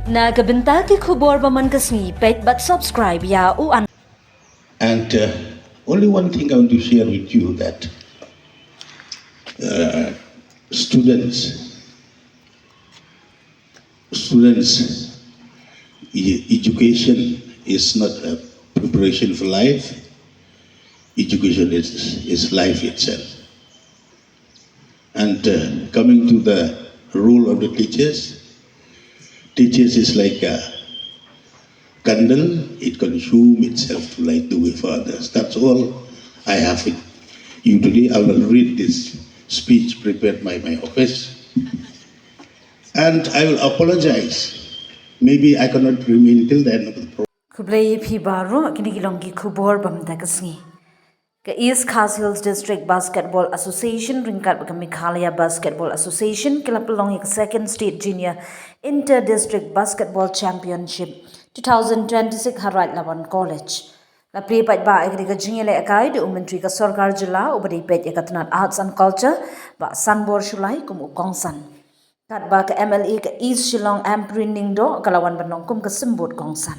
Nagabenta ki khubor ba man kasni pet but subscribe ya u an. And only one thing I want to share with you that students, education is not a preparation for life. Education is life itself. And coming to the role of the teachers is like a candle, it consumes itself to light the way for others. That's all I have with you today. I will read this speech prepared by my office. And I will apologize. Maybe I cannot remain till the end of the program. Kublai phi baro kini kilongi khubor bam da kasni. Ka East Khas Hills District Basketball Association ringkat baka Meghalaya Basketball Association kilapelong ik second state junior inter-district basketball championship 2026 harat lawan college. La pripat ba ek ka junior le akai de menteri ka sarkar jila ubadi pet ekatnat arts and culture ba Sanbor Shulai kum ukongsan. Kat ba ka MLA ka East Shillong Amprinning do kalawan banong kum ka simbot kongsan.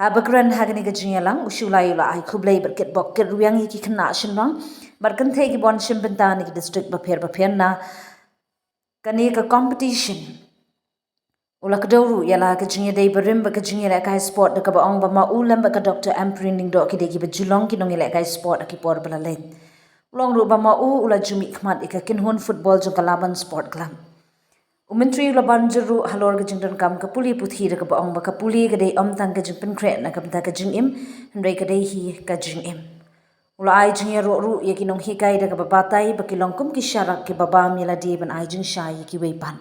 Habagran hagani ka jingya lang usulay la ay kublay berket bok ket ruyangi ki kena shinlang barkan thai ki bon shimbentani ki district bapher na kani ka competition ula kadawru yala ka jingya day berim ba ka jingya la kai sport da ka ba ong ba ma ulam ba ka Dr. Amprinning do ki de ki ba julong ki nong la kai sport ki por bala len ulong ru ba ma u ula jumi khmat ika kinhon football jong kalaban sport club Umentri laban jeru halor ke jingdan kam ke puli puthi de ke baong ba ke puli ke dei om tang ke jing pen kret na ke ta ke jing im hendai ke dei hi ke jing im ula ai jing ro ru ye ki Nonghikai de ke babatai ba ki longkum ki sharak ki baba mila di ban ai jing shai ki wei pan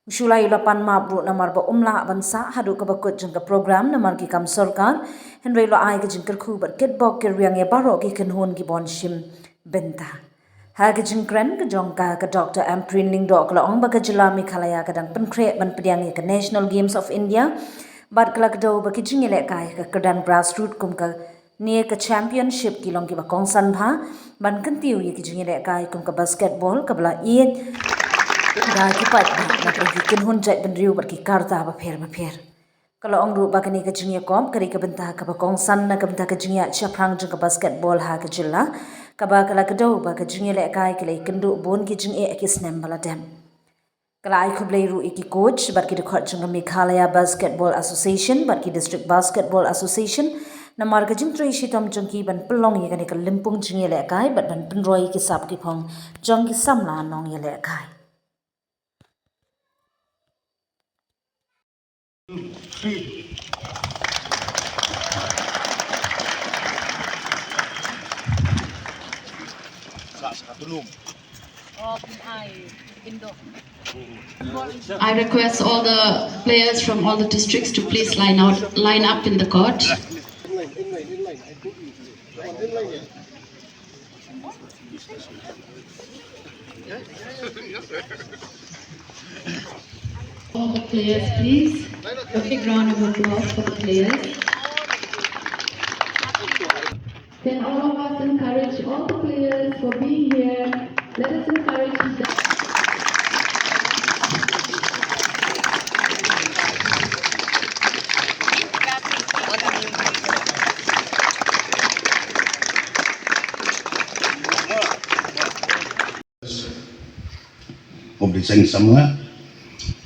usulai lapan ma bru namar ba umla ban sa hadu ke bakut jing ke program namar ki kam sarkar hendai lo ai ke jing ker khu bar ket bok ke riang ye baro ki ken hon ki bon shim benta Hagajin Kren ke jongka ke Dr. Amprinning do kala ong baka jila Meghalaya kadang penkre ban pediang ke National Games of India bat kala ke do baki jingile kai ke kedan grassroots kum ke nie ke championship ki long ki bakong san bha ban kentiu ye ki jingile kai kum ke basketball ke bala iet da ki pat na ki kin hun jai ban riu bat ki karta ba pher kalau ong ru bakani ke jingya kom kari ke benta ke bakong san na ke benta ke jingya chaprang jing ke basketball ha ke jila kaba kala kedau ba ke jingya le kai ke le kendu bon ki jing e ki snem bala dem kala ai khublei ru iki coach bat ki de khot jing Meghalaya Basketball Association bat ki District Basketball Association na mar ke jing trei shitom jong ki ban pelong ye ke limpung jingya le kai bat ban penroi ki sap ki phong jong ki samla nong ye le kai I request all the players from all the districts to please line up in the court. All the players, please. A big round of applause for the players. Can all of us encourage all the players for being here? Let us encourage them. Of the Sang Sama,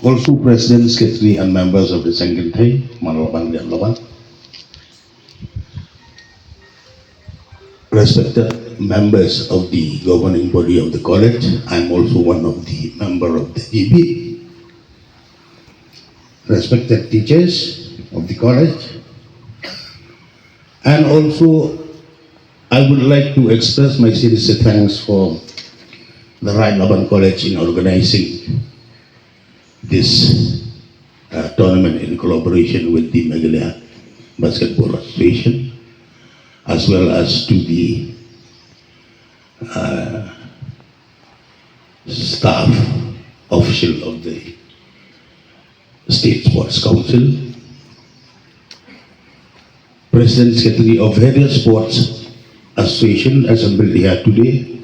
also President, Secretary and members of the Sangintai, Malabang Laban. Respected members of the governing body of the college, I'm also one of the member of the GB. Respected teachers of the college, and also I would like to express my sincere thanks for the Right Laban College in organizing this tournament in collaboration with the Meghalaya Basketball Association, as well as to the staff official of the State Sports Council, President Secretary of various sports association assembled here today,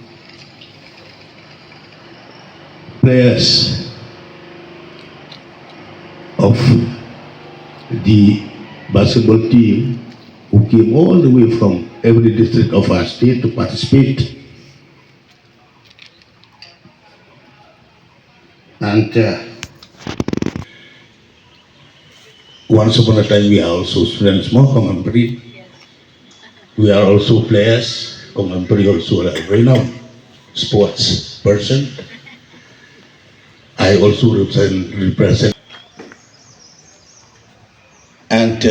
players of the basketball team who came all the way from every district of our state to participate. And once upon a time, we are also students more contemporary. We are also players, contemporary also a renowned sports person. I also represent. And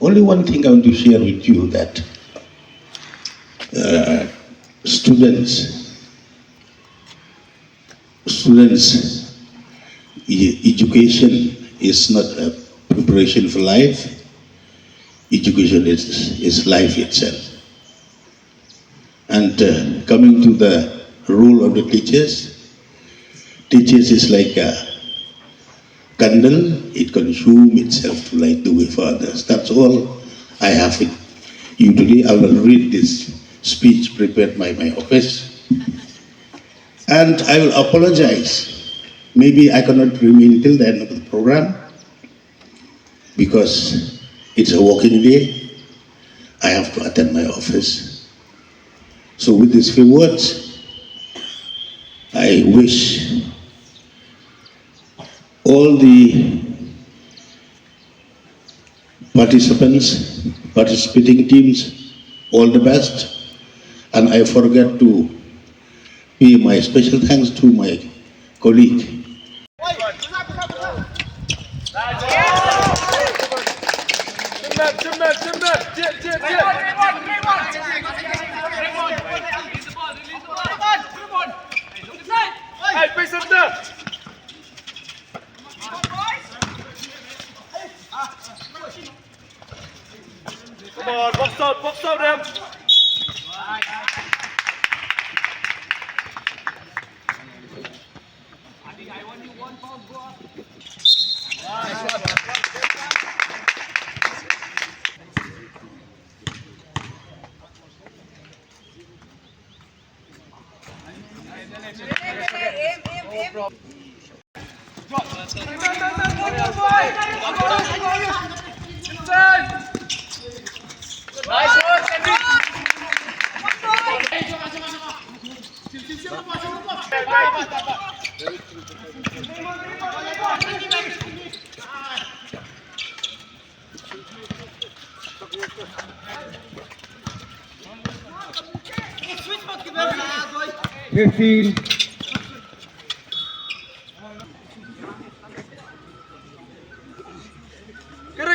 only one thing I want to share with you that students, education is not a preparation for life. Education is life itself. And coming to the role of the teachers is like a candle, it consumes itself to light the way for others. That's all I have with you today. I will read this speech prepared by my office. And I will apologize. Maybe I cannot remain till the end of the program because it's a working day. I have to attend my office. So with these few words, I wish all the participating teams, all the best. And I forget to pay my special thanks to my colleague. Come on, box out them.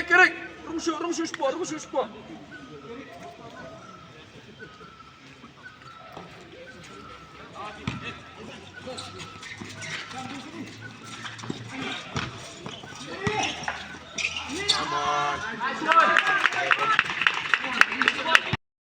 Correct. Rumsho sport.